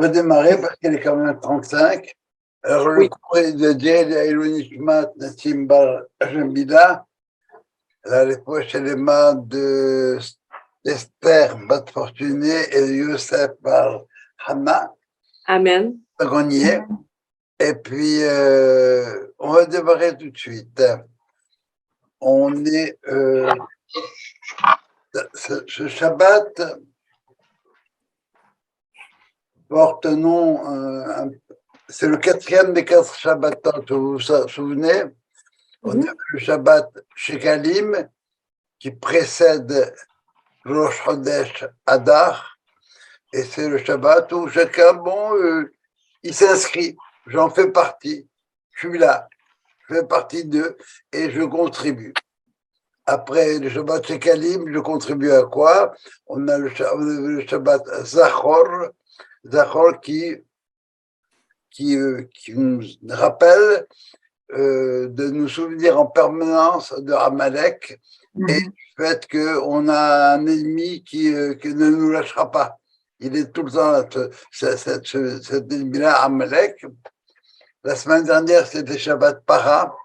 va démarrer parce qu'elle est quand même 35. Alors, le cours est dédié à Nishmat Nassim Bar Jambila, la réponse élément de Esther Bat Fortuné et de Youssef Bar Hama. Amen. Et puis, on va démarrer tout de suite. On est. Ce Shabbat porte nom. C'est le 4e des 4 Shabbatons, vous vous souvenez? On a le Shabbat Shekalim qui précède Rosh Chodesh Adar, et c'est le Shabbat où chacun, il s'inscrit. J'en fais partie. Je suis là. Je fais partie d'eux et je contribue. Après le Shabbat Shekalim, je contribue à quoi? On a le Shabbat Zachor qui nous rappelle de nous souvenir en permanence de Amalek et du fait qu'on a un ennemi qui ne nous lâchera pas. Il est tout le temps là, cet ennemi-là, Amalek. La semaine dernière, c'était Shabbat Para,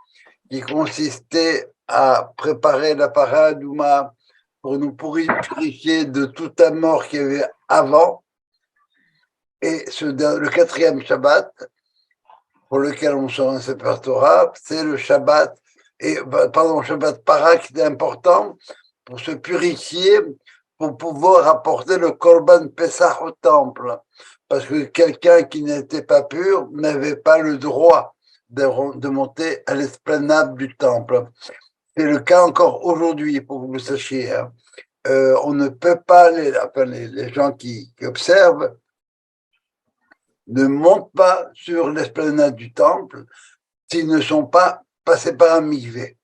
qui consistait à préparer la Para Douma pour nous purifier de toute la mort qu'il y avait avant. Et le 4e Shabbat, pour lequel on sort un Sefer Torah, c'est le Shabbat, Shabbat Para qui est important pour se purifier, pour pouvoir apporter le Korban Pessah au temple. Parce que quelqu'un qui n'était pas pur n'avait pas le droit de monter à l'esplanade du temple. C'est le cas encore aujourd'hui, pour que vous le sachiez. On ne peut pas, les gens qui observent, ne montent pas sur l'esplanade du temple s'ils ne sont pas passés par un mikvé.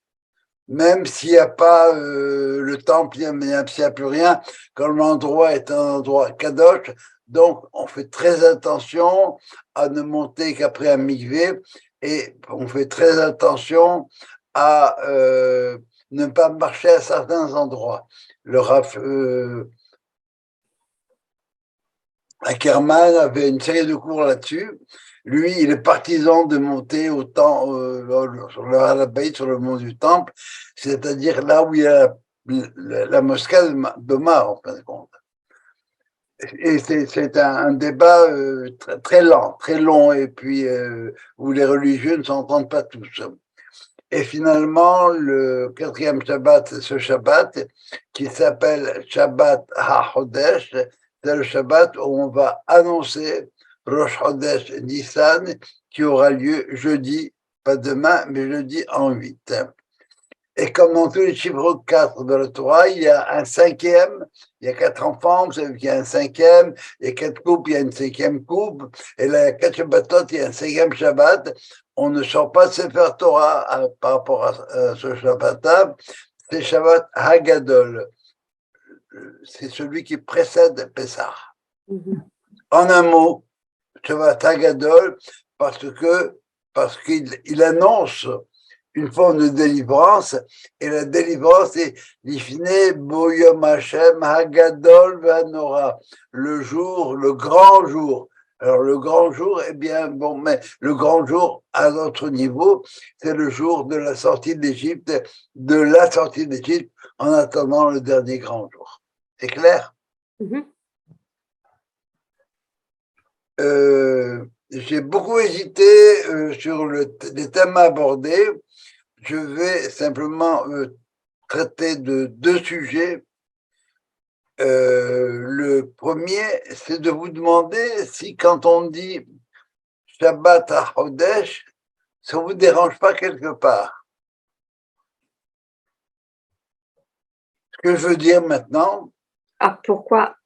Même s'il n'y a pas le temple, s'il n'y a plus rien, quand l'endroit est un endroit kadosh, donc on fait très attention à ne monter qu'après un mikvé, et on fait très attention à ne pas marcher à certains endroits. Le Rav Ackerman avait une série de cours là-dessus. Lui, il est partisan de monter sur le Halabaït, sur le mont du Temple, c'est-à-dire là où il y a la mosquée de Mar, en fin de compte. Et c'est un débat très lent, très long, et puis où les religieux ne s'entendent pas tous. Et finalement, le 4e Shabbat, c'est ce Shabbat qui s'appelle Shabbat HaChodesh. C'est le Shabbat où on va annoncer Rosh Chodesh Nissan qui aura lieu jeudi, pas demain, mais jeudi en 8. Et comme dans tous les chiffres 4 de la Torah, il y a un 5e, il y a 4 enfants, vous savez qu'il y a un 5e, il y a 4 coupes, il y a une 5e coupe, et là, il y a 4 Shabbatot, il y a un 5e Shabbat. On ne sort pas de Sefer Torah par rapport à ce Shabbat-là, c'est Shabbat Hagadol. C'est celui qui précède Pessah. En un mot, Shabbat Hagadol, parce qu'il annonce une forme de délivrance, et la délivrance est l'ifne boyom Hashem Hagadol Vanora, le jour, le grand jour. Alors le grand jour, mais le grand jour à notre niveau, c'est le jour de la sortie d'Égypte, en attendant le dernier grand jour. C'est clair? J'ai beaucoup hésité sur les thèmes abordés. Je vais simplement traiter de 2 sujets. Le premier, c'est de vous demander si quand on dit Shabbat HaChodesh, ça ne vous dérange pas quelque part. Ce que je veux dire maintenant. Ah, pourquoi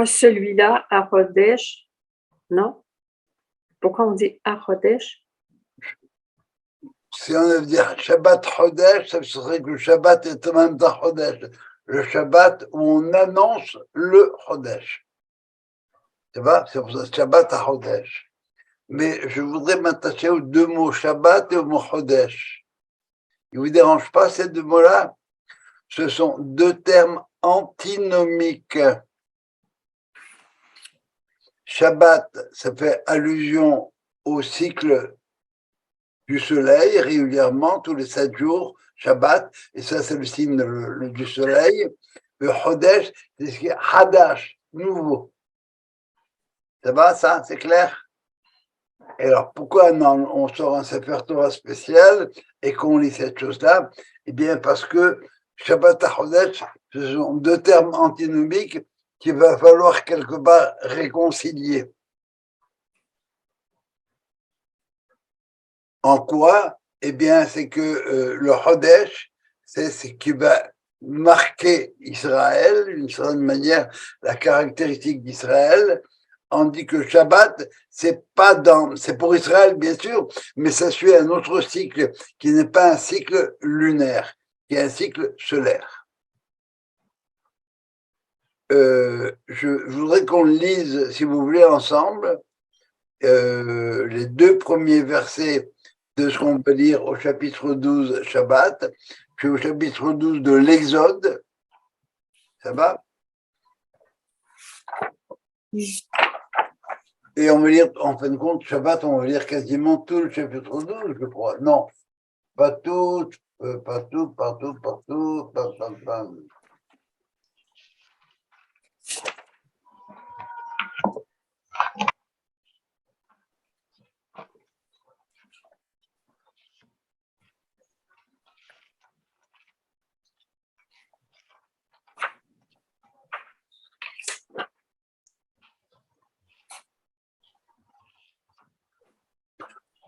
celui-là, HaChodesh? Non? Pourquoi on dit HaChodesh? Si on veut dire Shabbat Chodesh, ça serait que le Shabbat est en même temps Chodesh. Le Shabbat où on annonce le Chodesh. C'est pour ça Shabbat à Chodesh. Mais je voudrais m'attacher aux 2 mots Shabbat et au mot Chodesh. Il ne vous dérange pas ces 2 mots-là? Ce sont 2 termes antinomiques. Shabbat, ça fait allusion au cycle du soleil régulièrement, tous les 7 jours, Shabbat, et ça c'est le signe du soleil. Le Chodesh, c'est ce qui est Hadash, nouveau. Ça va, ça, c'est clair? Et alors, pourquoi on sort un Sefer Torah spécial et qu'on lit cette chose-là? Eh bien, parce que Shabbat et Chodesh, ce sont deux termes antinomiques qu'il va falloir quelque part réconcilier. En quoi? Eh bien, c'est que le Chodesh, c'est ce qui va marquer Israël, d'une certaine manière, la caractéristique d'Israël, on dit que Shabbat, c'est pour Israël, bien sûr, mais ça suit un autre cycle qui n'est pas un cycle lunaire, qui est un cycle solaire. Je voudrais qu'on lise, si vous voulez, ensemble, les deux premiers versets de ce qu'on peut lire au chapitre 12 Shabbat, puis au chapitre 12 de l'Exode. Ça va? Et on va lire, en fin de compte, Shabbat, on va lire quasiment tout le chapitre 12, je crois. Non, pas tout, pas tout.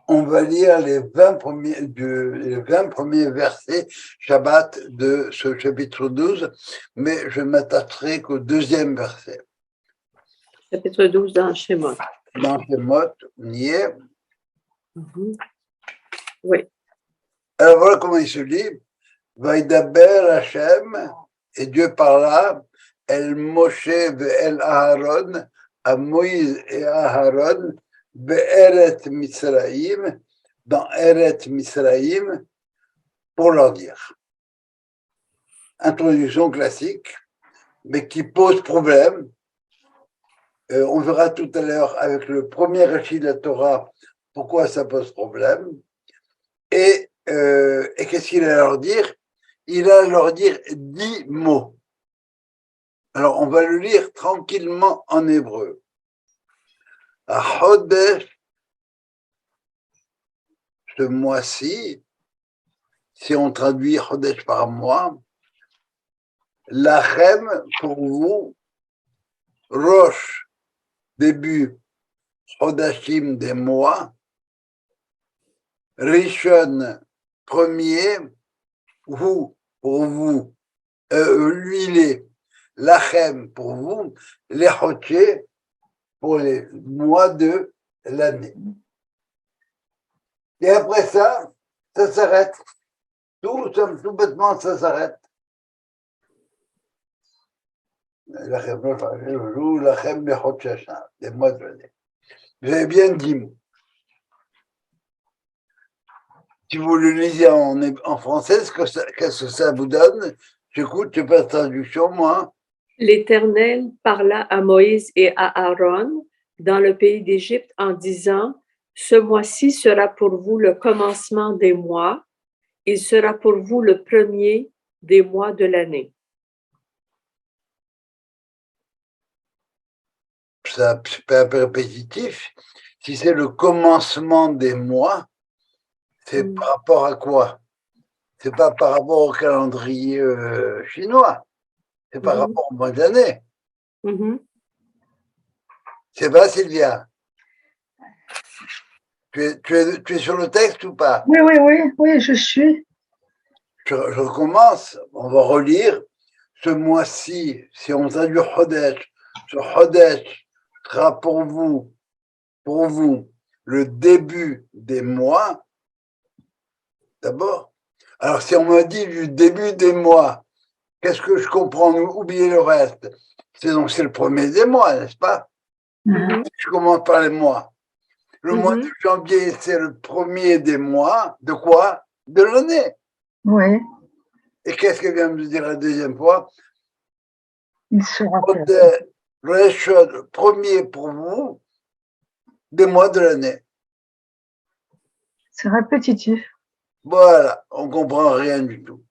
On va lire les 20 premiers versets Shabbat de ce chapitre 12, mais je m'attacherai qu'au deuxième verset. Chapitre 12 dans Shemot. Dans Shemot, on y est. Oui. Alors voilà comment il se dit. Vaidaber Hashem, et Dieu parla, El Moshe ve'el Aharon, à Moïse et à Aharon, Be'eret Misraïm, dans Eret Misraïm, pour leur dire. Introduction classique, mais qui pose problème. On verra tout à l'heure avec le premier récit de la Torah pourquoi ça pose problème. Et qu'est-ce qu'il a à leur dire? Il a à leur dire 10 mots. Alors, on va le lire tranquillement en hébreu. Chodesh, ce mois-ci, si on traduit Chodesh par mois, Lachem, pour vous, Rosh, début, Chodashim, des mois, Rishon, premier, vous, pour vous, huilé, Lachem, pour vous, les Choché, pour les mois de l'année. Et après ça s'arrête. Tout bêtement, ça s'arrête. Lachem, les Choché, les mois de l'année. Vous avez bien dit mots. Si vous le lisez en français, qu'est-ce que ça vous donne? J'écoute, je fais la traduction, moi. L'Éternel parla à Moïse et à Aaron dans le pays d'Égypte en disant, ce mois-ci sera pour vous le commencement des mois, il sera pour vous le premier des mois de l'année. C'est un peu répétitif. Si c'est le commencement des mois, c'est par rapport à quoi? C'est pas par rapport au calendrier chinois, c'est par rapport au mois d'année. C'est pas, Sylvia? Tu es sur le texte ou pas? Oui, je suis. Je recommence, on va relire. Ce mois-ci, si on traduit Chodesh, ce Chodesh sera pour vous, le début des mois, d'abord. Alors, si on me dit du début des mois, qu'est-ce que je comprends? Oubliez le reste. C'est le premier des mois, n'est-ce pas? Je commence par les mois. Le mois de janvier, c'est le premier des mois. De quoi? De l'année. Oui. Et qu'est-ce qu'elle vient de me dire la deuxième fois? Il sera le premier pour vous des mois de l'année. C'est répétitif. Voilà, on comprend rien du tout.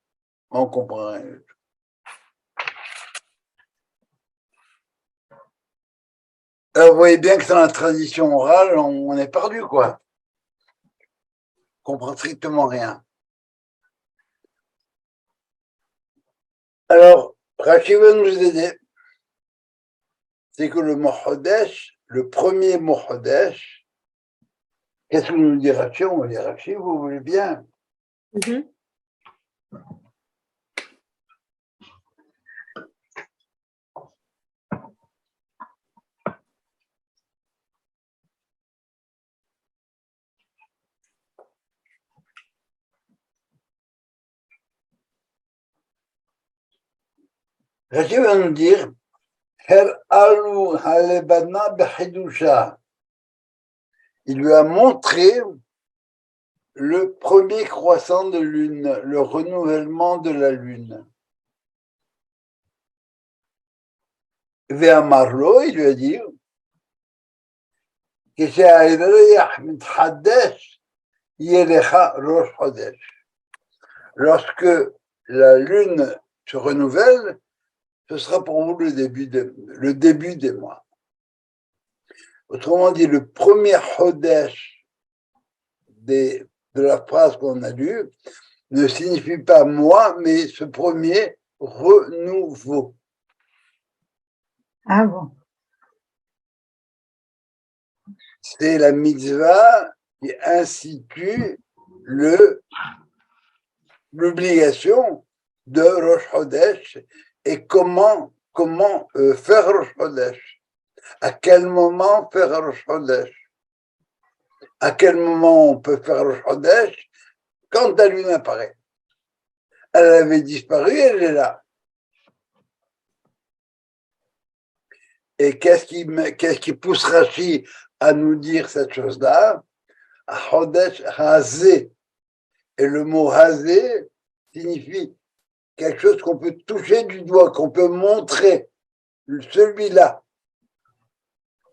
On comprend rien du tout. Alors, vous voyez bien que dans la tradition orale, on est perdu, quoi. On comprend strictement rien. Alors, Rachid va nous aider. C'est que le mot Chodesh, le premier mot Chodesh, qu'est-ce que nous dit Rachid? On va dire Rachid, vous voulez bien? Rachid va nous dire il lui a montré le premier croissant de lune, le renouvellement de la lune. Ve'amarlo, il lui a dit, lorsque la lune se renouvelle, ce sera pour vous le début des mois. Autrement dit, le premier Chodesh de la phrase qu'on a lue ne signifie pas moi, mais ce premier renouveau. Ah bon. C'est la mitzvah qui institue l'obligation de Rosh Chodesh et comment faire Rosh Chodesh. À quel moment faire Rosh Chodesh? À quel moment on peut faire Rosh Chodesh? Quand la lune apparaît. Elle avait disparu, elle est là. Et qu'est-ce qui pousse Rashi à nous dire cette chose-là? Chodesh Hazé. Et le mot Hazé signifie quelque chose qu'on peut toucher du doigt, qu'on peut montrer. Celui-là.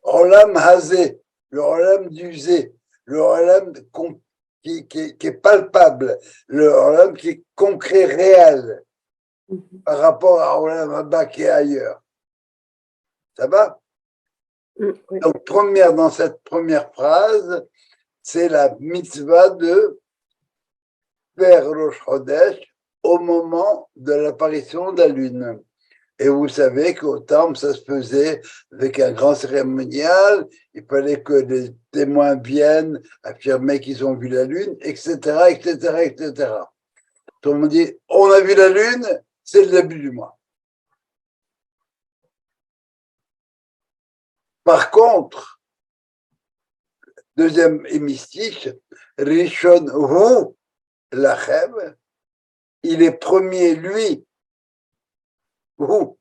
Olam Hazé, le Olam d'usé, le Olam qui est palpable, le Olam qui est concret, réel, par rapport à Olam Haba qui est ailleurs. Ça va? Oui. Donc, dans cette première phrase, c'est la mitzvah de faire Rosh Chodesh au moment de l'apparition de la lune. Et vous savez qu'au temple, ça se faisait avec un grand cérémonial. Il fallait que les témoins viennent affirmer qu'ils ont vu la lune, etc., etc., etc. Tout le monde dit, on a vu la lune, c'est le début du mois. Par contre, deuxième hémistiche, Rishon Hu Lachem, il est premier, lui. Hu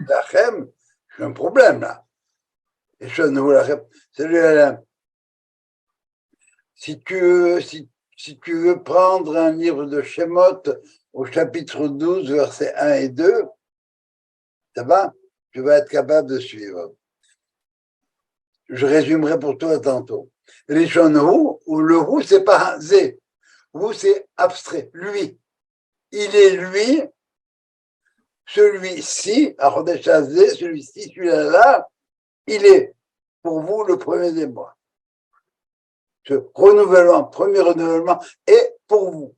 Lachem, j'ai un problème là. Rishon Hu Lachem, c'est lui-là. Si tu veux prendre un livre de Shemot au chapitre 12, versets 1 et 2, ça va? Tu vas être capable de suivre. Je résumerai pour toi tantôt. Rishon Hu, ou le Hu, c'est pas Zé. Hu, c'est abstrait. Lui. Il est lui, celui-ci, celui-ci, celui-là, il est pour vous le premier des mois. Ce renouvellement, premier renouvellement est pour vous.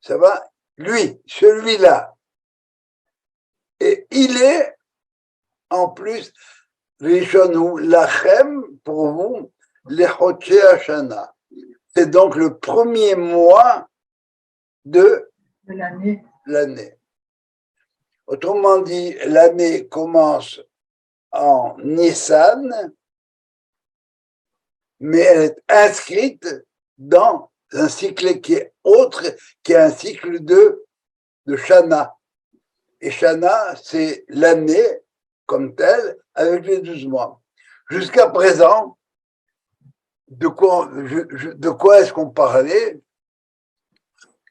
Ça va? Lui, celui-là. Et il est, en plus, Rishon Hu Lachem, pour vous, les Chodesh Hashana. C'est donc le premier mois de l'année. Autrement dit, l'année commence en Nissan, mais elle est inscrite dans un cycle qui est autre, qui est un cycle de Shana. Et Shana, c'est l'année comme telle, avec les 12 mois. Jusqu'à présent, de quoi est-ce qu'on parlait?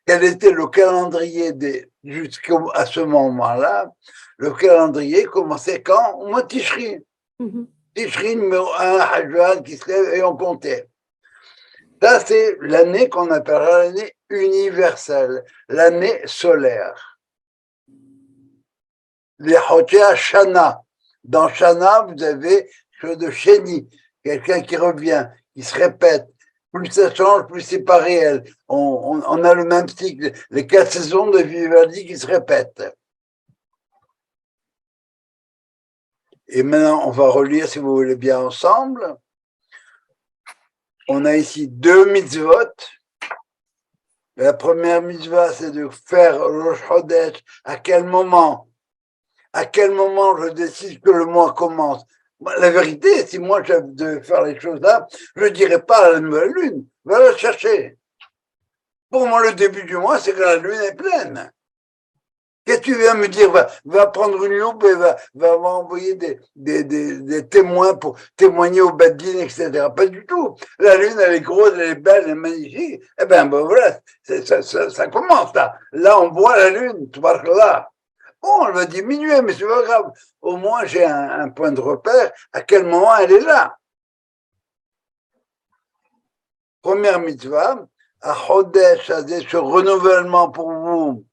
Quel était le calendrier des jusqu'à ce moment-là, le calendrier commençait quand? Au mois de Tishri. Tishri numéro 1, Hajvan qui se lève et on comptait. Ça, c'est l'année qu'on appellera l'année universelle, l'année solaire. Les Hotea Shana. Dans Shana, vous avez chose de Sheni, quelqu'un qui revient, qui se répète. Plus ça change, plus c'est pas réel. On a le même cycle, les 4 saisons de Vivaldi qui se répètent. Et maintenant, on va relire, si vous voulez bien, ensemble. On a ici 2 mitzvot. La première mitzvah, c'est de faire Rosh Chodesh. À quel moment? À quel moment je décide que le mois commence? La vérité, si moi je devais faire les choses là, je ne dirais pas à la nouvelle lune, va la chercher. Pour moi, le début du mois, c'est que la lune est pleine. Qu'est-ce que tu viens me dire? Va prendre une loupe et va envoyer des témoins pour témoigner au Badin, etc. Pas du tout. La lune, elle est grosse, elle est belle, elle est magnifique. Eh ben voilà, ça commence là. Là, on voit la lune, tu vois là. Bon, elle va diminuer, mais c'est pas grave. Au moins, j'ai un point de repère. À quel moment elle est là? Première mitzvah, à Chodesh, ce renouvellement pour vous.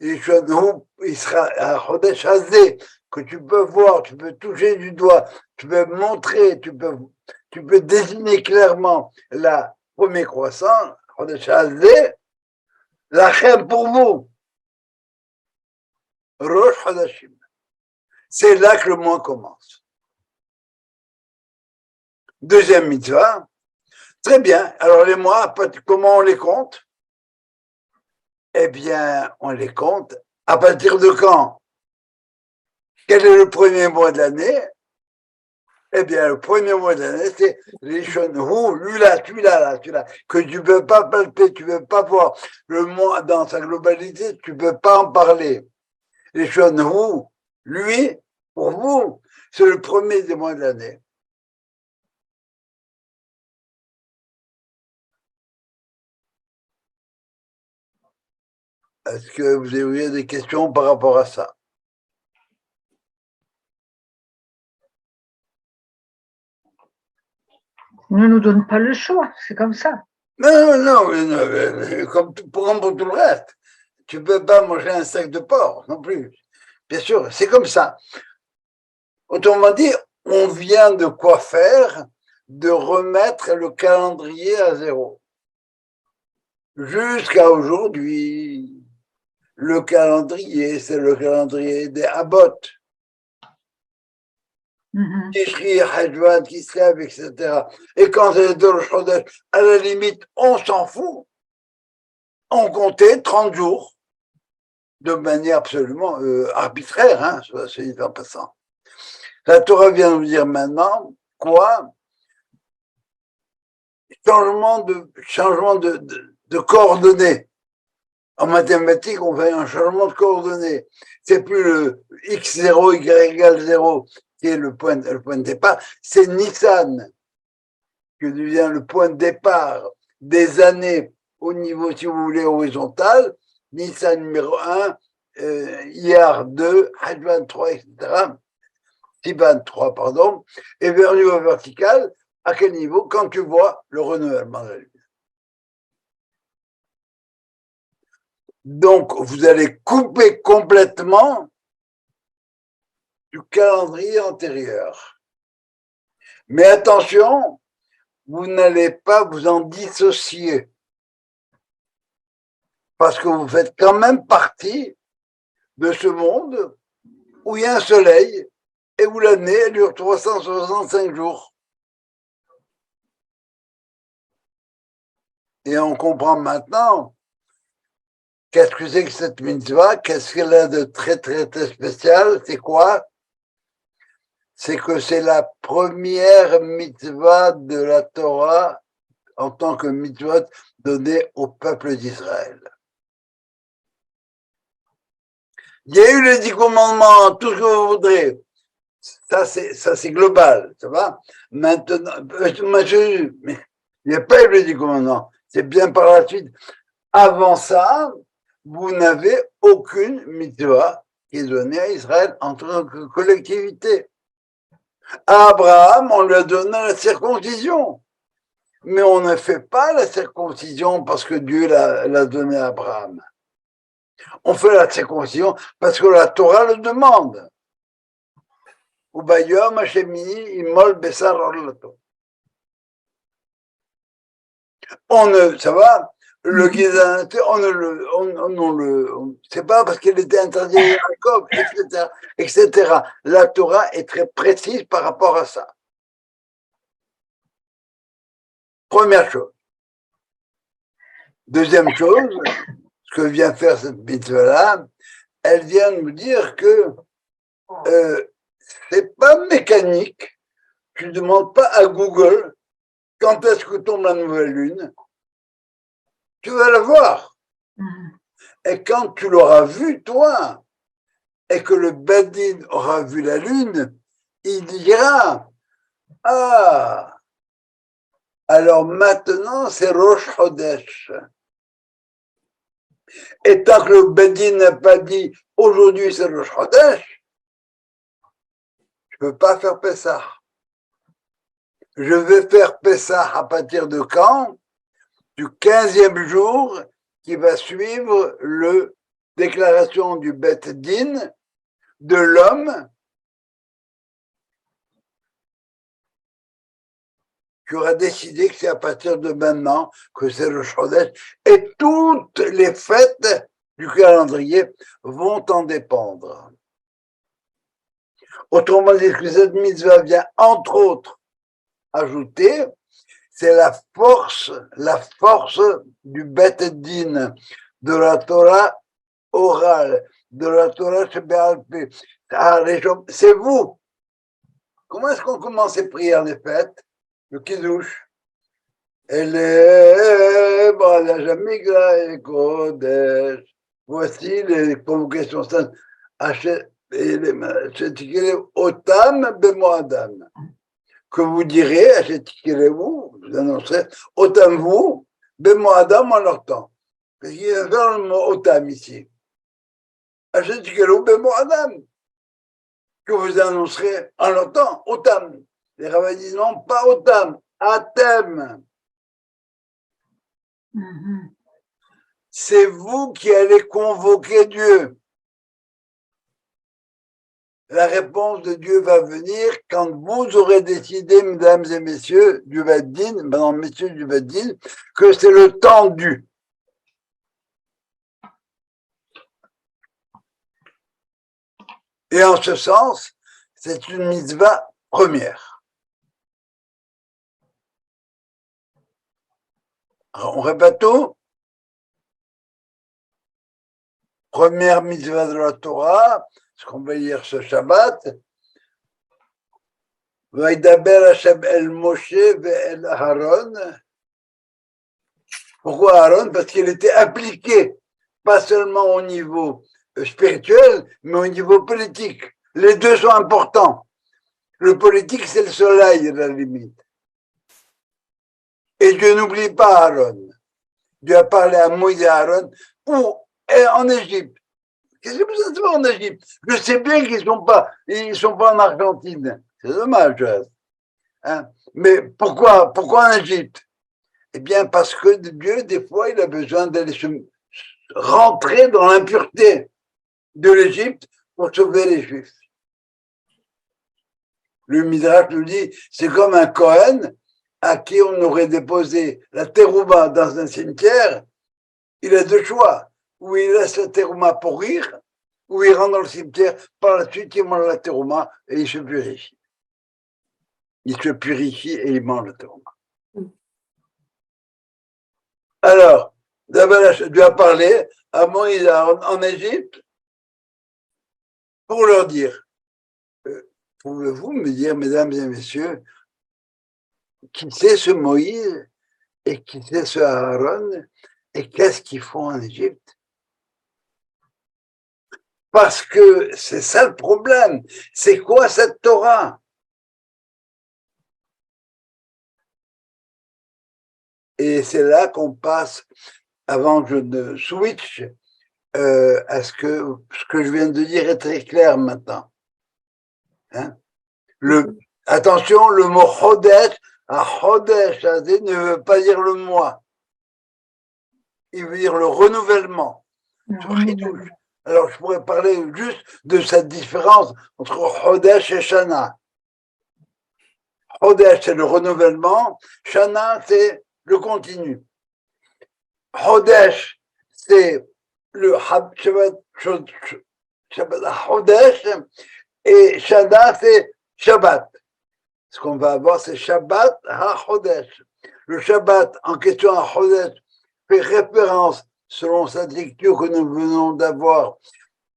Il sera à Chodesh Hazé, que tu peux voir, tu peux toucher du doigt, tu peux montrer, tu peux désigner clairement la première croissance, Chodesh Hazé, la chem pour vous. Rosh Chodashim. C'est là que le mois commence. Deuxième mitzvah. Très bien. Alors les mois, comment on les compte? Eh bien, on les compte à partir de quand? Quel est le premier mois de l'année? Eh bien, le premier mois de l'année, c'est Rishon Hu, celui-là, que tu ne peux pas palper, tu ne peux pas voir. Le mois dans sa globalité, tu ne peux pas en parler. Rishon Hu, lui, pour vous, c'est le premier des mois de l'année. Est-ce que vous avez des questions par rapport à ça? Ne nous donne pas le choix, c'est comme ça. Non, comme pour tout le reste. Tu ne peux pas manger un sac de porc non plus. Bien sûr, c'est comme ça. Autrement dit, on vient de quoi faire? De remettre le calendrier à zéro. Jusqu'à aujourd'hui, le calendrier, c'est le calendrier des Habot. Tishri, Hajvan, Kislev, etc. Et quand c'est de Chodesh, à la limite, on s'en fout. On comptait 30 jours de manière absolument arbitraire, hein, c'est dit en passant. La Torah vient nous dire maintenant quoi? Changement de coordonnées. En mathématiques, on fait un changement de coordonnées. C'est plus le x0, y égale 0 qui est le point de départ, c'est Nissan qui devient le point de départ des années au niveau, si vous voulez, horizontal. Nissan numéro 1, Iyar 2, Hajvan 3, etc. Sivan 3, pardon, et vers le niveau vertical, à quel niveau? Quand tu vois le renouvellement de la Lune. Donc, vous allez couper complètement du calendrier antérieur. Mais attention, vous n'allez pas vous en dissocier. Parce que vous faites quand même partie de ce monde où il y a un soleil et où l'année dure 365 jours. Et on comprend maintenant qu'est-ce que c'est que cette mitzvah, qu'est-ce qu'elle a de très, très, très spécial, c'est quoi? C'est que c'est la première mitzvah de la Torah en tant que mitzvah donnée au peuple d'Israël. Il y a eu les 10 commandements, tout ce que vous voudrez. Ça, c'est global, ça va? Maintenant, mais il n'y a pas eu les 10 commandements. C'est bien par la suite. Avant ça, vous n'avez aucune mitzvah qui est donnée à Israël en tant que collectivité. À Abraham, on lui a donné la circoncision. Mais on ne fait pas la circoncision parce que Dieu l'a donnée à Abraham. On fait la circoncision parce que la Torah le demande. Ubayom Hashemini imol besar orlato. On ne, ça va, le guédin, c'est pas parce qu'elle était interdite à Jacob, etc., etc. La Torah est très précise par rapport à ça. Première chose. Deuxième chose, ce que vient faire cette mitzvah-là, elle vient nous dire que c'est pas mécanique. Tu ne demandes pas à Google quand est-ce que tombe la nouvelle lune. Tu vas la voir. Et quand tu l'auras vue, toi, et que le Badin aura vu la lune, il dira, ah, alors maintenant c'est Rosh Chodesh. Et tant que le Badin n'a pas dit, aujourd'hui c'est Rosh Chodesh, je ne peux pas faire Pessah. Je vais faire Pessah à partir de quand? Du 15e jour qui va suivre le déclaration du Bet Din de l'homme qui aura décidé que c'est à partir de maintenant que c'est le Chodesh et toutes les fêtes du calendrier vont en dépendre. Autrement dit, que cette mitzvah vient entre autres ajouter, c'est la force du Bet Din, de la Torah orale, de la Torah Sheba'al Peh. C'est vous. Comment est-ce qu'on commence les prières des fêtes? Le Kiddush. Voici les convocations saintes. Otam Bemoadam. Que vous direz, vous annoncerez, Otam vous, Bemoadam en leur temps. Parce qu'il y a dans le mot Otam ici. Bemoadam. Que vous annoncerez en leur temps, Otam. Les rabbins disent non, pas Otam, Atem. C'est vous qui allez convoquer Dieu. La réponse de Dieu va venir quand vous aurez décidé, mesdames et messieurs du Vaddin, mesdames et messieurs du Vaddin, que c'est le temps dû. Et en ce sens, c'est une mitzvah première. Alors, on répète tout. Première mitzvah de la Torah, ce qu'on va lire ce Shabbat. Vaïdaber Hashem el Moshe ve'el Aaron. Pourquoi Aaron? Parce qu'il était appliqué, pas seulement au niveau spirituel, mais au niveau politique. Les deux sont importants. Le politique, c'est le soleil, à la limite. Et Dieu n'oublie pas Aaron. Dieu a parlé à Moïse et Aaron en Égypte. Qu'est-ce que vous faites en Égypte? Je sais bien qu'ils ne sont pas en Argentine. C'est dommage. Hein? Mais pourquoi en Égypte? Eh bien, parce que Dieu, des fois, il a besoin d'aller rentrer dans l'impureté de l'Égypte pour sauver les Juifs. Le Midrash nous dit, c'est comme un Cohen à qui on aurait déposé la terouma dans un cimetière. Il a deux choix. Ou il laisse la terouma pourrir, ou il rentre dans le cimetière, par la suite il mange la terouma et il se purifie. Il se purifie et il mange la terouma. Alors, Dieu a parlé à Moïse en Égypte pour leur dire, pouvez-vous me dire, mesdames et messieurs, qui c'est ce Moïse et qui c'est ce Aaron et qu'est-ce qu'ils font en Égypte? Parce que c'est ça le problème. C'est quoi cette Torah? Et c'est là qu'on passe, avant que je ne switch, est-ce que ce que je viens de dire est très clair maintenant? Hein? Attention, le mot Chodesh, à Chodesh ne veut pas dire le mois. Il veut dire le renouvellement. Alors, je pourrais parler juste de cette différence entre Chodesh et Shana. Chodesh, c'est le renouvellement. Shana, c'est le continu. Chodesh, c'est le Shabbat Chodesh, et Shana, c'est Shabbat. Ce qu'on va avoir, c'est Shabbat HaChodesh. Le Shabbat en question à Chodesh fait référence, selon cette lecture que nous venons d'avoir,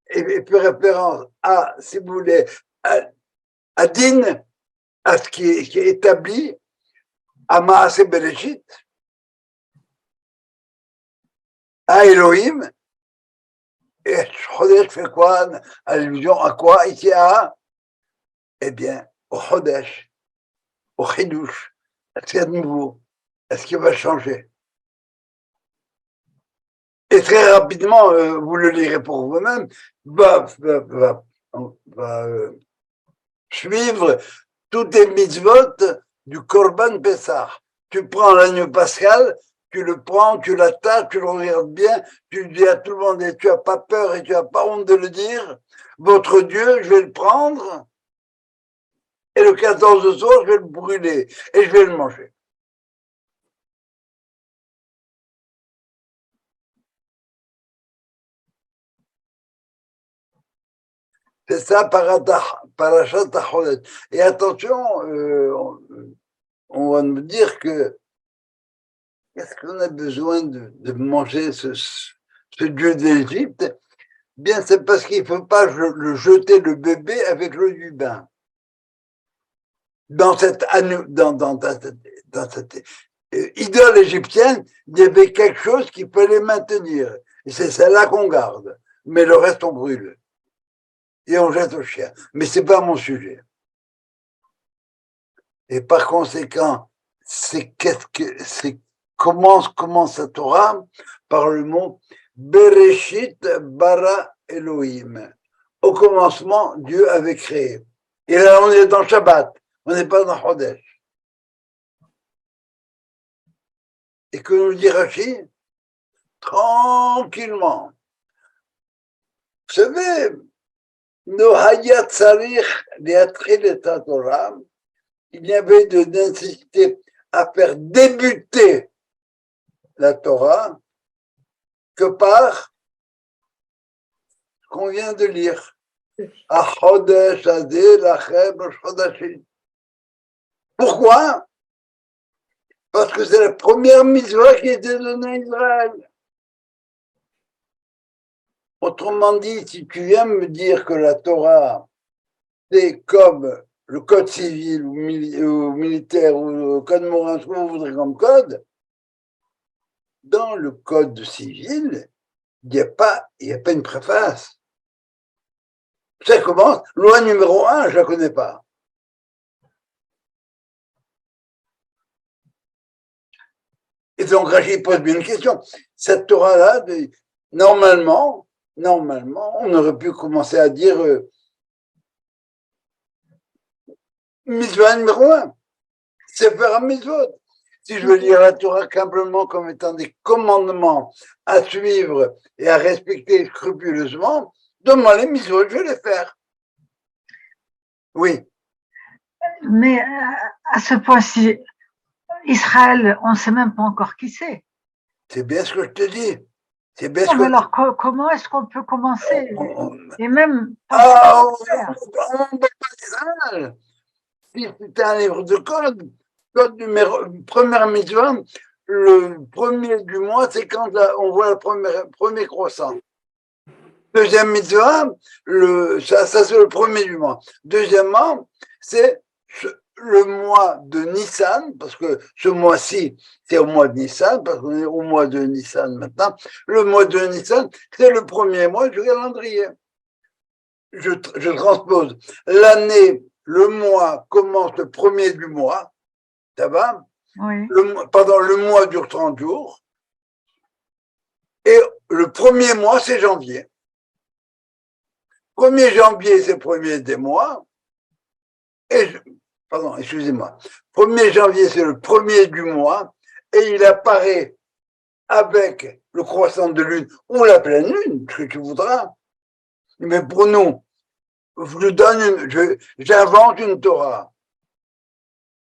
et fait référence à, si vous voulez, à Din, à ce qui est établi, à Maaseh Bereshit, à Elohim. Et Chodesh fait quoi? Allusion à quoi ici? Eh bien, au Chodesh, au Chidush. Est-ce qu'il y a de nouveau? Est-ce qu'il va changer? Et très rapidement, vous le lirez pour vous-même, va suivre toutes les mitzvot du Korban Pessah. Tu prends l'agneau pascal, tu le prends, tu l'attaches, tu le regardes bien, tu dis à tout le monde, et tu n'as pas peur et tu n'as pas honte de le dire, votre Dieu, je vais le prendre, et le 14 soir, je vais le brûler, et je vais le manger. C'est ça, Parashat HaChodesh. Et attention, on va me dire que est-ce qu'on a besoin de manger ce Dieu d'Égypte? Bien, c'est parce qu'il ne faut pas le jeter le bébé avec l'eau du bain. Dans cette idole égyptienne, il y avait quelque chose qui peut les maintenir. Et c'est celle-là qu'on garde. Mais le reste, on brûle. Et on jette au chien. Mais c'est pas mon sujet. Et par conséquent, comment commence la Torah? Par le mot Bereshit bara Elohim. Au commencement, Dieu avait créé. Et là, on est dans Shabbat. On n'est pas dans Chodesh. Et que nous dit Rashi? Tranquillement. Vous savez, Nohaya Tzarich Liatril et Torah, il y avait de nécessité à faire débuter la Torah que par ce qu'on vient de lire. Achodesh Adé Lachem Chodashim. Pourquoi? Parce que c'est la première mitzvah qui a été donnée à Israël. Autrement dit, si tu viens me dire que la Torah, c'est comme le code civil ou militaire ou le code moral, ce que vous voudrez comme code, dans le code civil, il n'y a pas une préface. Ça commence, loi numéro 1, je ne la connais pas. Et donc, Rachid pose bien une question. Cette Torah-là, normalement, on aurait pu commencer à dire mitzvah numéro 1, c'est faire un mitzvot. Si je veux lire la Torah simplement comme étant des commandements à suivre et à respecter scrupuleusement, donne-moi les mitzvot, je vais les faire. Oui. Mais à ce point-ci, Israël, on ne sait même pas encore qui c'est. C'est bien ce que je te dis. C'est bien non, mais alors, comment est-ce qu'on peut commencer? Et même... on ne peut pas Israël. Si c'était un livre de code numéro, première mitzvah, le premier du mois, c'est quand on voit le premier croissant. Deuxième mitzvah, ça c'est le premier du mois. Deuxièmement, c'est le mois de Nissan, parce que ce mois-ci, c'est au mois de Nissan, parce qu'on est au mois de Nissan maintenant. Le mois de Nissan, c'est le premier mois du calendrier. Je transpose. L'année, le mois commence le premier du mois, ça va? Oui. Le mois dure 30 jours. Et le premier mois, c'est janvier. 1er janvier, c'est le premier des mois. Pardon, excusez-moi. 1er janvier, c'est le premier du mois. Et il apparaît avec le croissant de lune ou la pleine lune, ce que tu voudras. Mais pour nous, j'invente une Torah,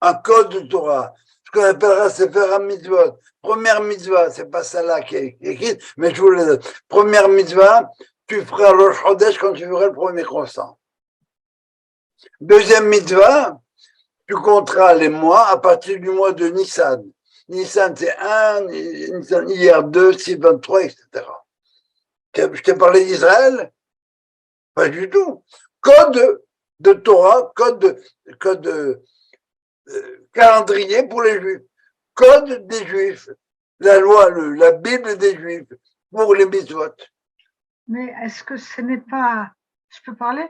un code de Torah, ce qu'on appellera Sefer HaMitzvot. Première mitzvah, c'est pas celle-là qui est écrite, mais je vous le donne. Première mitzvah, tu feras le Chodesh quand tu feras le premier croissant. Deuxième mitzvah, tu compteras les mois à partir du mois de Nissan. Nissan, c'est 1, Nissan hier 2, 6, 23, etc. Je t'ai parlé d'Israël? Pas du tout. Code de Torah, code calendrier pour les Juifs. Code des Juifs. La loi, la Bible des Juifs pour les mitzvot. Mais est-ce que ce n'est pas... Je peux parler?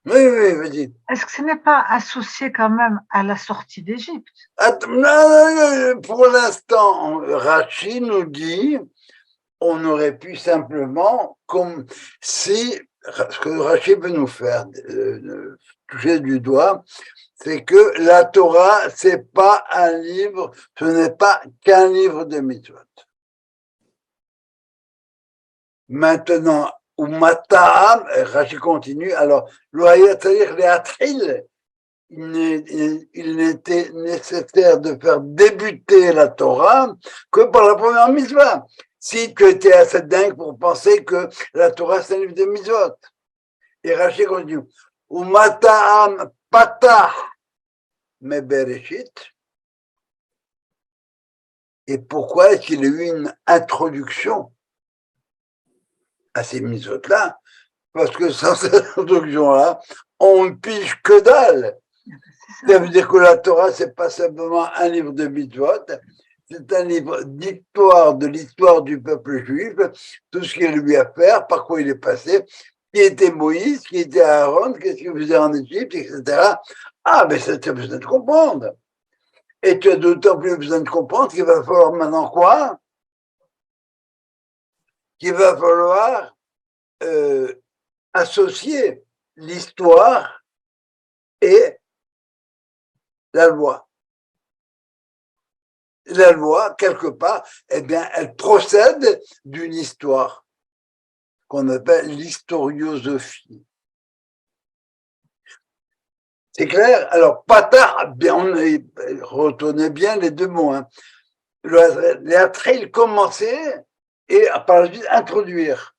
Oui, oui, vas-y. Est-ce que ce n'est pas associé quand même à la sortie d'Égypte? Pour l'instant, Rachi nous dit, on aurait pu simplement, comme si, ce que Rachi veut nous faire toucher du doigt, c'est que la Torah, c'est pas un livre, ce n'est pas qu'un livre de mitzvot. Maintenant, ou Mata'am, Rachi continue, alors, c'est-à-dire les Atril, il n'était nécessaire de faire débuter la Torah que par la première mitzvah. Si tu étais assez dingue pour penser que la Torah c'est un livre de mitzvot. Et Rachi continue. Ou Mata'am patah me bereshit. Et pourquoi est-ce qu'il y a eu une introduction à ces mitzvot-là? Parce que sans cette introduction-là, on ne pige que dalle. Ça veut dire que la Torah, c'est pas simplement un livre de mitzvot, c'est un livre d'histoire de l'histoire du peuple juif, tout ce qu'il lui a fait, par quoi il est passé, qui était Moïse, qui était Aaron, qu'est-ce qu'il faisait en Égypte, etc. Ah, mais ça, tu as besoin de comprendre. Et tu as d'autant plus besoin de comprendre qu'il va falloir maintenant quoi? Qu'il va falloir associer l'histoire et la loi. La loi, quelque part, eh bien, elle procède d'une histoire qu'on appelle l'historiosophie. C'est clair? Alors, patah, bien, retenez bien les deux mots. Hein. Les atrails commençaient et par la suite introduire.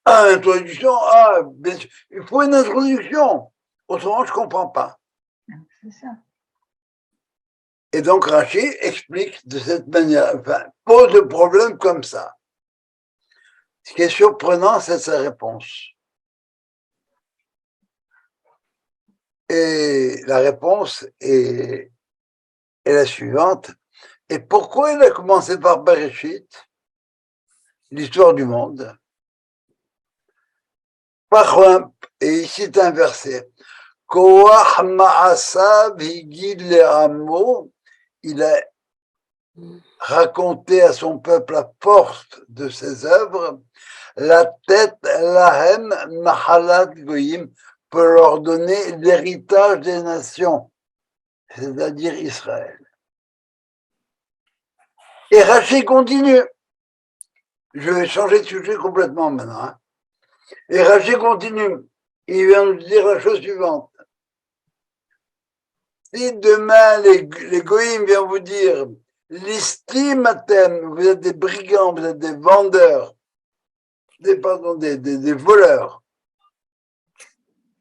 Ah, introduction, bien sûr, il faut une introduction. Autrement, je ne comprends pas. C'est ça. Et donc, Rachi explique de cette manière, enfin, pose le problème comme ça. Ce qui est surprenant, c'est sa réponse. Et la réponse est la suivante. Et pourquoi il a commencé par Bereshit, l'histoire du monde? Et ici c'est un verset. Koach ma'asav higid le'amo, il a raconté à son peuple la force de ses œuvres, la tête lahem mahalat goyim, pour leur donner l'héritage des nations, c'est-à-dire Israël. Et Rachi continue. Je vais changer de sujet complètement maintenant. Hein. Et Rachi continue. Il vient nous dire la chose suivante. Si demain les goïms viennent vous dire l'istimatem, vous êtes des brigands, vous êtes des vendeurs, des voleurs,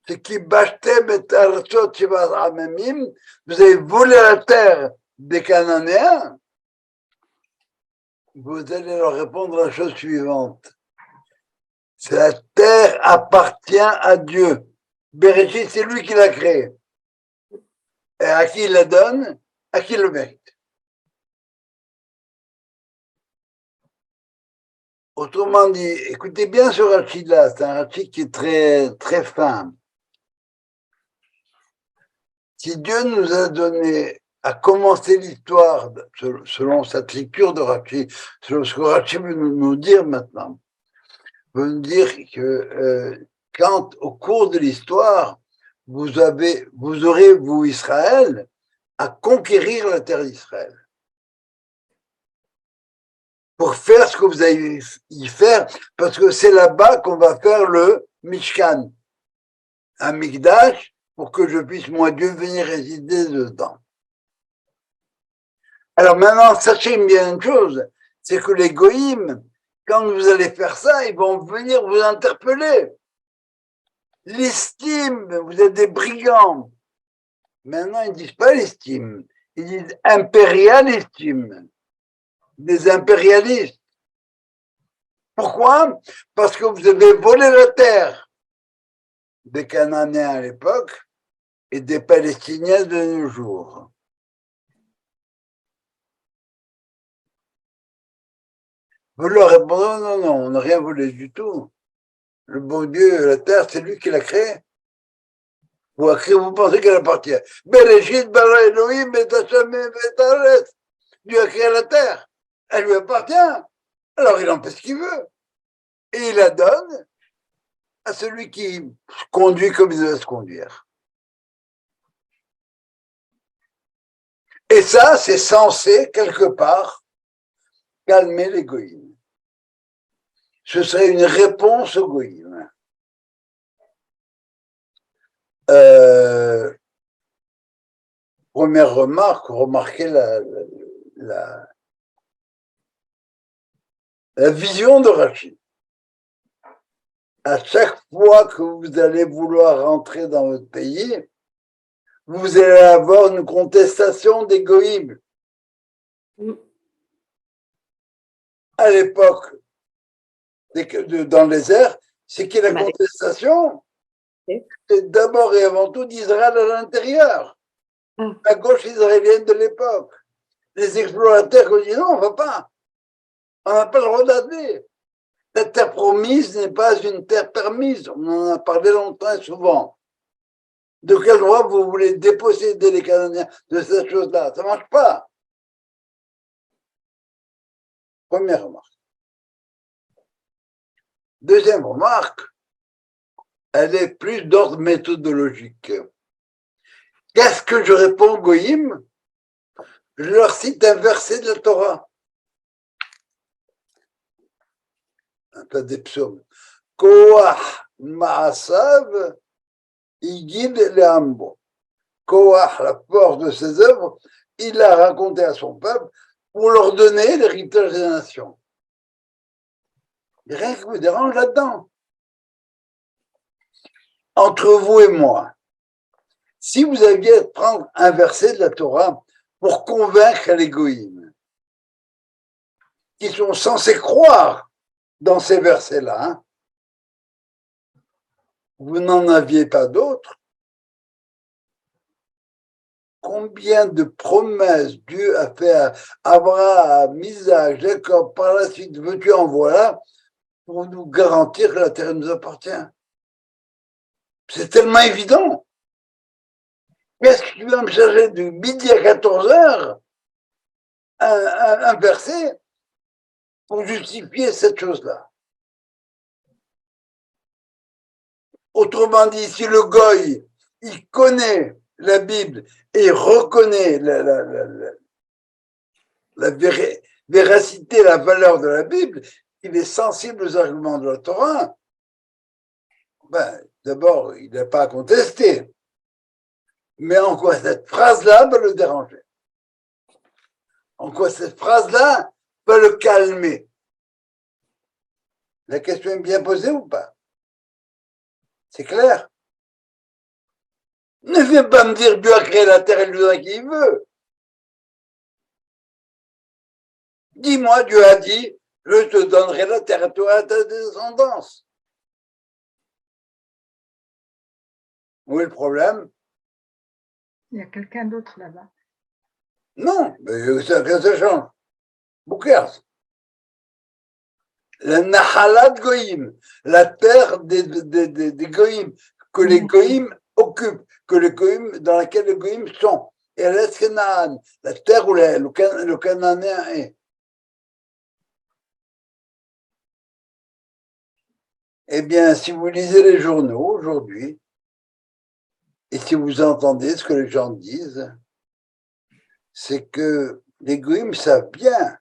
c'est qui bâchetem et arsot amemim, vous avez volé la terre des Cananéens, vous allez leur répondre la chose suivante. La terre appartient à Dieu. Bereshit, c'est lui qui l'a créée. Et à qui il la donne? À qui le mérite. Autrement dit, écoutez bien ce Rachi-là, c'est un Rachi qui est très, très fin. Si Dieu nous a donné a commencé l'histoire, selon cette lecture de Rachi, selon ce que Rachi veut nous dire maintenant, veut nous dire que quand, au cours de l'histoire, vous aurez, vous, Israël, à conquérir la terre d'Israël. Pour faire ce que vous allez y faire, parce que c'est là-bas qu'on va faire le Mishkan, un Mikdash, pour que je puisse, moi, Dieu, venir résider dedans. Alors maintenant, sachez bien une chose, c'est que les goïms, quand vous allez faire ça, ils vont venir vous interpeller. L'estime, vous êtes des brigands. Maintenant, ils ne disent pas l'estime, ils disent impérialistime, des impérialistes. Pourquoi? Parce que vous avez volé la terre des Cananéens à l'époque et des Palestiniens de nos jours. Vous leur répondez, non, non, on n'a rien volé du tout. Le bon Dieu, la terre, c'est lui qui l'a créée. Vous pensez qu'elle appartient. Bereshit bara Elohim et Hashem et Haaretz. Dieu a créé la terre. Elle lui appartient. Alors il en fait ce qu'il veut. Et il la donne à celui qui conduit comme il doit se conduire. Et ça, c'est censé, quelque part, calmer l'égoïsme. Ce serait une réponse au goïm. Première remarque, remarquez la vision de Rachid. À chaque fois que vous allez vouloir rentrer dans votre pays, vous allez avoir une contestation des goïms. À l'époque, dans les airs, c'est qu'il y a la contestation, c'est d'abord et avant tout d'Israël à l'intérieur, la gauche israélienne de l'époque. Les explorateurs ont dit non, on ne va pas, on n'a pas le droit d'aller. La terre promise n'est pas une terre permise, on en a parlé longtemps et souvent. De quel droit vous voulez déposséder les Canadiens de cette chose-là? Ça ne marche pas. Première remarque. Deuxième remarque, elle est plus d'ordre méthodologique. Qu'est-ce que je réponds aux goïms? Je leur cite un verset de la Torah. Un peu des psaumes. Koach ma'asav igid le'ambo. Koach, la force de ses œuvres, il l'a raconté à son peuple pour leur donner l'héritage des nations. Il n'y a rien qui vous dérange là-dedans. Entre vous et moi, si vous aviez à prendre un verset de la Torah pour convaincre les goïms, qui sont censés croire dans ces versets-là, vous n'en aviez pas d'autres, combien de promesses Dieu a fait à Abraham, Isaac, Jacob, par la suite, veux-tu en voilà, pour nous garantir que la terre nous appartient. C'est tellement évident. Qu'est-ce que tu vas me chercher de midi à 14 heures un verset pour justifier cette chose-là? Autrement dit, si le goy, il connaît la Bible et reconnaît la véracité, la valeur de la Bible, il est sensible aux arguments de la Torah, d'abord, il n'a pas à contester. Mais en quoi cette phrase-là va le déranger? En quoi cette phrase-là va le calmer? La question est bien posée ou pas? C'est clair? Ne viens pas me dire Dieu a créé la terre et lui donne à qui il veut. Dis-moi, Dieu a dit, je te donnerai la terre à toi et à ta descendance. Où est le problème? Il y a quelqu'un d'autre là-bas. Non, mais ça change. Boukers. La Nahalat Goïm, la terre des Goïm, que les Goïm occupent, dans laquelle les Goïm sont. Eretz Canaan, la terre où le Cananéen est. Eh bien, si vous lisez les journaux aujourd'hui, et si vous entendez ce que les gens disent, c'est que les Goïms savent bien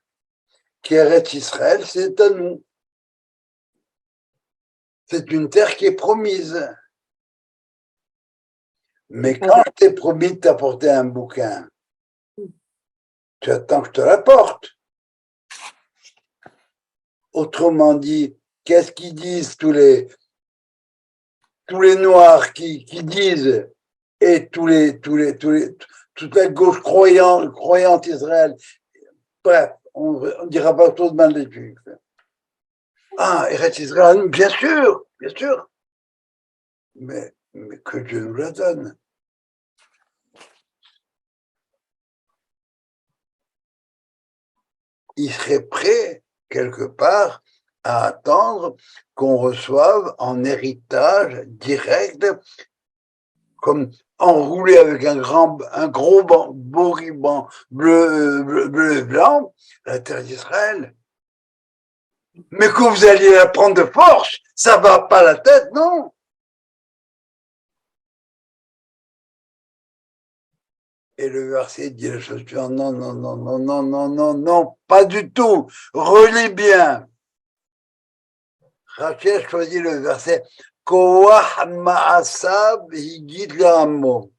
qu'Eretz Israël, c'est à nous. C'est une terre qui est promise. Mais quand je t'ai promis de t'apporter un bouquin, tu attends que je te l'apporte. Autrement dit, qu'est-ce qu'ils disent tous les noirs qui disent, et toute la gauche croyante Israël, bref, on ne dira pas trop de mal des Juifs. Ah, Eretz Israël, bien sûr, mais que Dieu nous la donne. Il serait prêt, quelque part, à attendre qu'on reçoive en héritage direct, comme enroulé avec un gros beau ruban bleu et blanc, la terre d'Israël. Mais que vous alliez la prendre de force, ça va pas la tête, non? Et le verset dit la chose suivante, non, pas du tout. Relis bien. Rachel choisit le verset Koach Ma'asav Higit Lamo.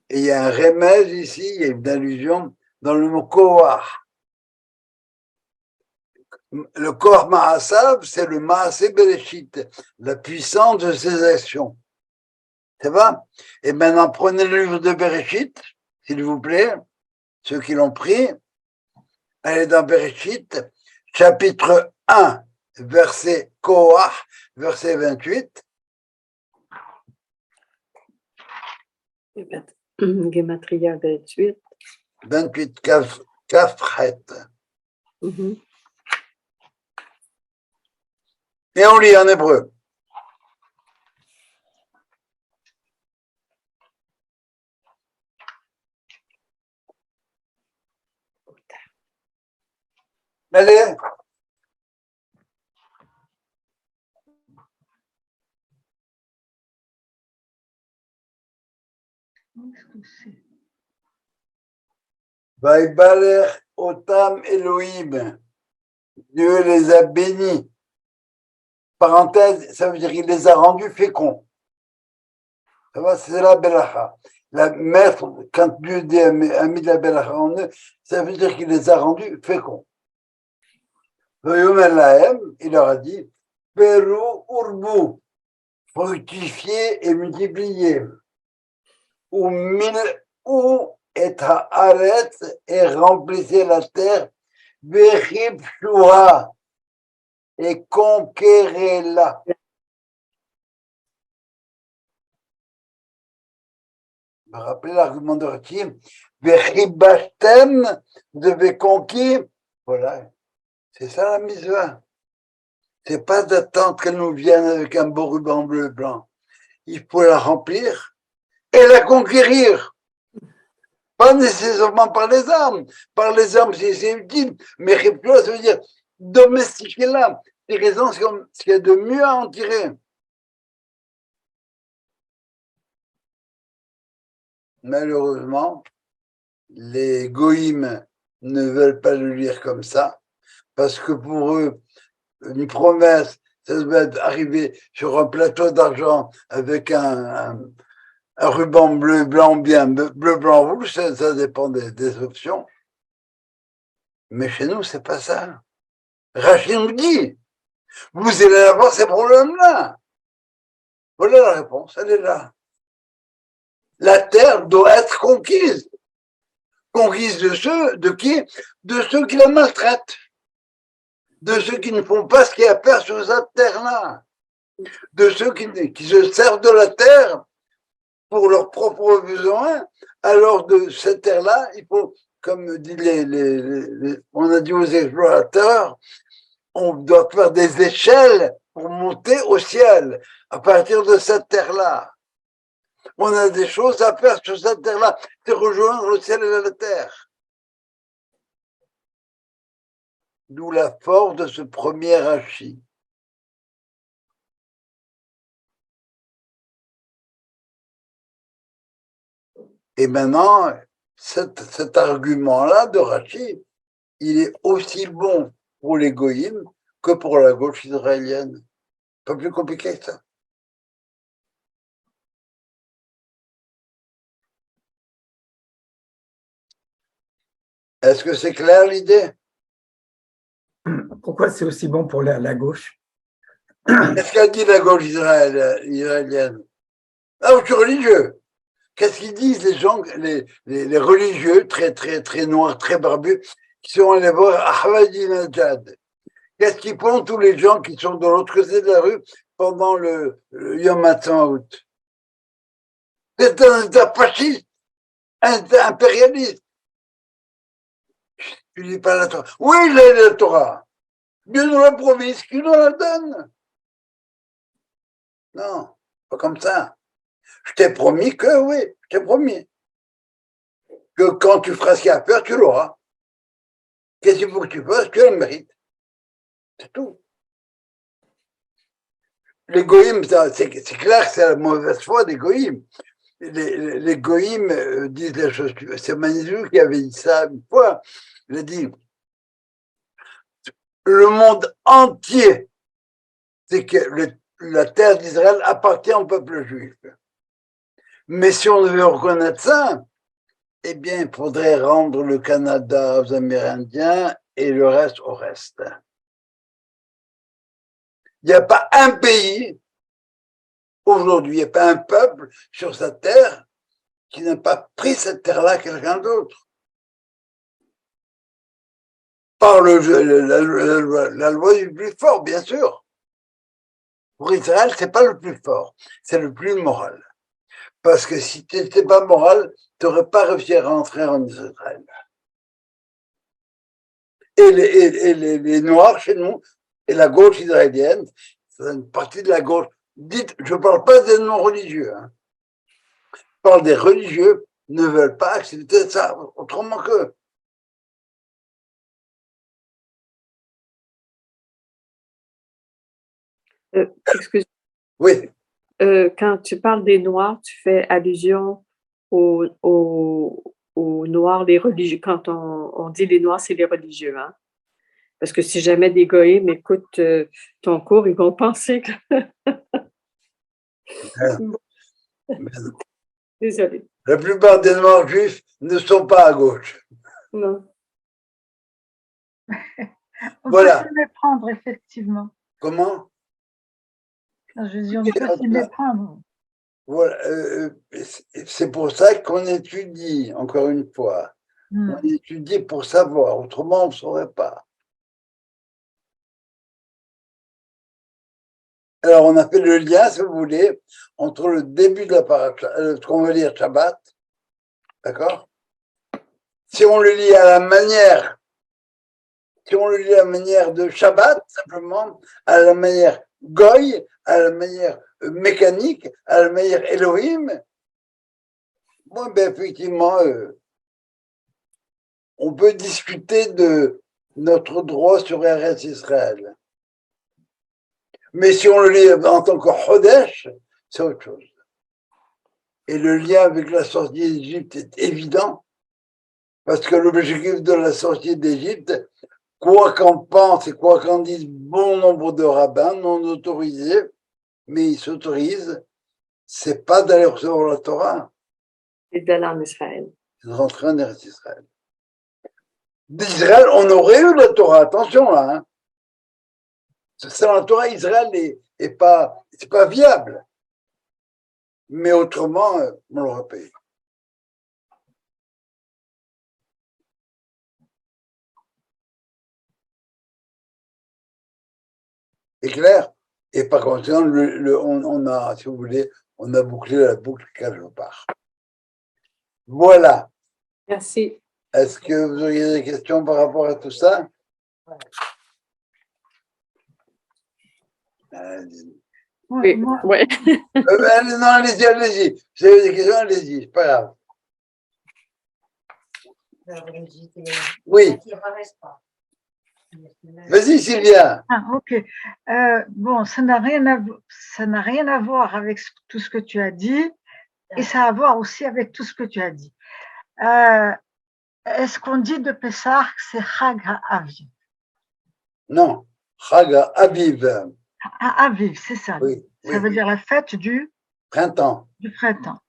Et il y a un remède ici, il y a une allusion dans le mot Koach. Le Koach Ma'asav, c'est le Ma'aseh Bereshit, la puissance de ses actions. Ça va? Et maintenant, prenez le livre de Bereshit, s'il vous plaît, ceux qui l'ont pris. Allez dans Bereshit, chapitre 1, verset Koach, verset 28. Gematria 28. 28, Kafret. Et on lit en hébreu. Allez. Vaïbaler Otam Elohim. Dieu les a bénis. Parenthèse, ça veut dire qu'il les a rendus féconds. Ça va, c'est la belacha. La maître, quand Dieu a mis la belacha en eux, ça veut dire qu'il les a rendus féconds. Il leur a dit, Peru urbu, fructifiez et multipliez. Ou et haaretz et remplissez la terre, vechib shua et conquérez-la. Vous vous rappelez l'argument de Rachim, vechibashtem, vous devez conquérir. Voilà, c'est ça la mitzvah. C'est pas d'attendre qu'elle nous vienne avec un beau ruban bleu et blanc. Il faut la remplir et la conquérir. Pas nécessairement par les armes. Par les armes, c'est utile. Mais Riplo, ça veut dire domestiquer-la. Tirer ce qu'il y a de mieux à en tirer. Malheureusement, les goïms ne veulent pas le lire comme ça, parce que pour eux, une promesse, ça doit arriver sur un plateau d'argent avec un ruban bleu, blanc, bien, bleu, blanc, rouge, ça dépend des options. Mais chez nous, c'est pas ça. Rachid nous dit, vous allez avoir ces problèmes-là. Voilà la réponse, elle est là. La terre doit être conquise. Conquise de qui? De ceux qui la maltraitent. De ceux qui ne font pas ce qu'il y a à faire sur cette terre-là. De ceux qui se servent de la terre pour leurs propres besoins. Alors de cette terre-là, il faut, comme dit on a dit aux explorateurs, on doit faire des échelles pour monter au ciel à partir de cette terre-là. On a des choses à faire sur cette terre-là, c'est rejoindre le ciel et la terre. D'où la force de ce premier Rashi. Et maintenant, cet argument-là de Rashi, il est aussi bon pour les goïms que pour la gauche israélienne. Pas plus compliqué que ça. Est-ce que c'est clair l'idée? Pourquoi c'est aussi bon pour la gauche? Qu'est-ce qu'a dit la gauche israélienne? Ah, je suis religieux. Qu'est-ce qu'ils disent les gens, les religieux, très, très, très noirs, très barbus, qui sont allés voir Ahmadinejad? Qu'est-ce qu'ils font tous les gens qui sont de l'autre côté de la rue pendant le Yom Ha'atzmaut? C'est un État fasciste, un État impérialiste. Tu lis pas la Torah. Oui, il a la Torah. Dieu nous l'a promis, qui nous la donne? Non, pas comme ça. Je t'ai promis que, oui, je t'ai promis que quand tu feras ce qu'il y a à faire, tu l'auras. Qu'est-ce qu'il faut que tu fasses? Tu le mérites. C'est tout. Les goïms, c'est clair que c'est la mauvaise foi des goïms. Les goïms disent les choses. C'est Manitou qui avait dit ça une fois. Il a dit le monde entier, c'est que la terre d'Israël appartient au peuple juif. Mais si on devait reconnaître ça, eh bien, il faudrait rendre le Canada aux Amérindiens et le reste au reste. Il n'y a pas un pays, aujourd'hui, il n'y a pas un peuple sur cette terre qui n'a pas pris cette terre-là à quelqu'un d'autre. Par la loi du plus fort, bien sûr. Pour Israël, c'est pas le plus fort, c'est le plus moral. Parce que si tu n'étais pas moral, tu n'aurais pas réussi à rentrer en Israël. Et les Noirs chez nous, et la gauche israélienne, c'est une partie de la gauche. Dites, je ne parle pas des non-religieux. Hein. Je parle des religieux ne veulent pas accepter ça autrement que. Excuse. Oui. Quand tu parles des Noirs, tu fais allusion aux Noirs, les religieux. Quand on dit les Noirs, c'est les religieux. Hein? Parce que si jamais des goïms écoutent ton cours, ils vont penser que. Désolée. La plupart des Noirs juifs ne sont pas à gauche. Non. On voilà. peut s'y méprendre, effectivement. Comment? Je dis, on peut s'y méprendre. Voilà. C'est pour ça qu'on étudie, encore une fois. On étudie pour savoir, autrement on ne saurait pas. Alors, on a fait le lien, si vous voulez, entre le début de la paracha, ce qu'on veut lire Shabbat, d'accord? Si on le lit à la manière, si on le lit à la manière de Shabbat, simplement, à la manière Goy, à la manière mécanique, à la manière Elohim, bon, ben, effectivement, on peut discuter de notre droit sur Eretz Israël. Mais si on le lit en tant que Chodesh, c'est autre chose. Et le lien avec la sortie d'Égypte est évident, parce que l'objectif de la sortie d'Égypte, quoi qu'en pense et quoi qu'en disent bon nombre de rabbins non autorisés, mais ils s'autorisent, c'est pas d'aller recevoir la Torah. C'est d'aller en Israël. C'est de rentrer en Eretz Israël. D'Israël, on aurait eu la Torah, attention là. Hein. Sans la Torah, Israël c'est pas viable. Mais autrement, on l'aurait payé. C'est clair? Et par conséquent, on a, si vous voulez, on a bouclé la boucle quelque part. Voilà. Merci. Est-ce que vous auriez des questions par rapport à tout ça? Oui, moi, oui. Non, allez-y, allez-y. Vous avez des questions, allez-y, c'est pas grave. Oui. Vas-y, Sylvia. ok. Bon, ça n'a rien à voir avec tout ce que tu as dit, et ça a à voir aussi avec tout ce que tu as dit. Est-ce qu'on dit de Pessah que c'est Chag HaAviv? Non, Chaga Aviv. Aviv, c'est ça. Oui, Ça oui. veut dire la fête du Printemps. printemps.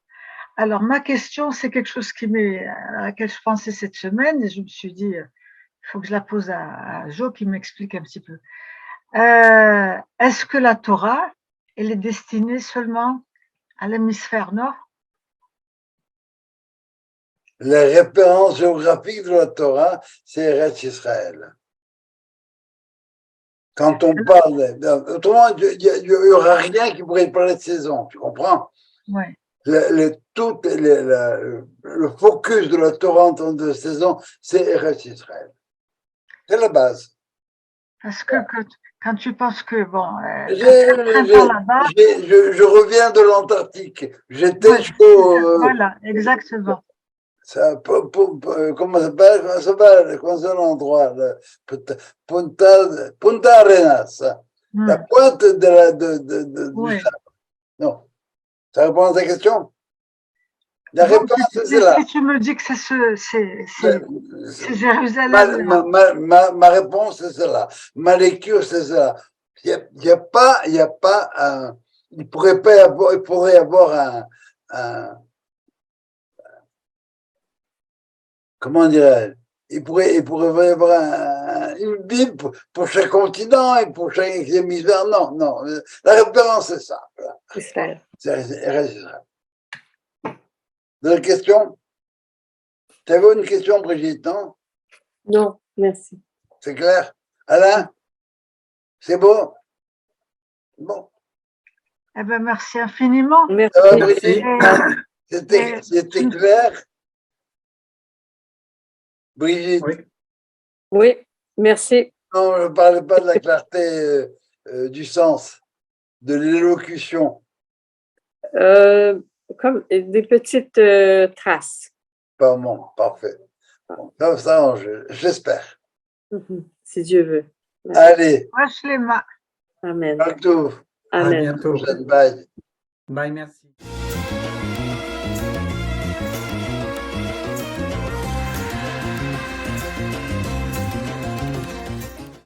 Alors, ma question, c'est quelque chose à laquelle je pensais cette semaine, et je me suis dit, il faut que je la pose à Jo qui m'explique un petit peu. Est-ce que la Torah, elle est destinée seulement à l'hémisphère nord? La référence géographique de la Torah, c'est Eretz Israël. Quand on parle, autrement, il n'y aura rien qui pourrait parler de saison, tu comprends? Oui. Le focus de la Torah en termes de saison, c'est Eretz Israël. C'est la base. Parce que quand tu penses que, bon, je reviens de l'Antarctique. J'étais ouais, chaud. voilà, exactement. Comment ça s'appelle l'endroit? Punta Arenas. La pointe du Oui. sable. Non. Ça répond à ta question? La réponse, c'est là. Si tu me dis que c'est Jérusalem. Ma réponse, c'est cela. Ma lecture, c'est cela. Il pourrait y avoir comment dirais-je, il pourrait y avoir une Bible pour chaque continent et pour chaque hémisphère. Non, non. La référence, c'est ça. Israël. C'est Israël. D'autres questions? Tu avais une question, Brigitte, non? Non, merci. C'est clair? Alain? C'est beau? Bon. Eh bien, merci infiniment. Merci. Brigitte, c'était clair? Brigitte? Oui. Oui, merci. Non, je ne parlais pas de la clarté du sens, de l'élocution. Comme des petites traces. Bon, parfait. Bon, ça, j'espère. Si Dieu veut. Allez. Lema. Amen. À bientôt. Amen. À bientôt. Bye. Bye, merci.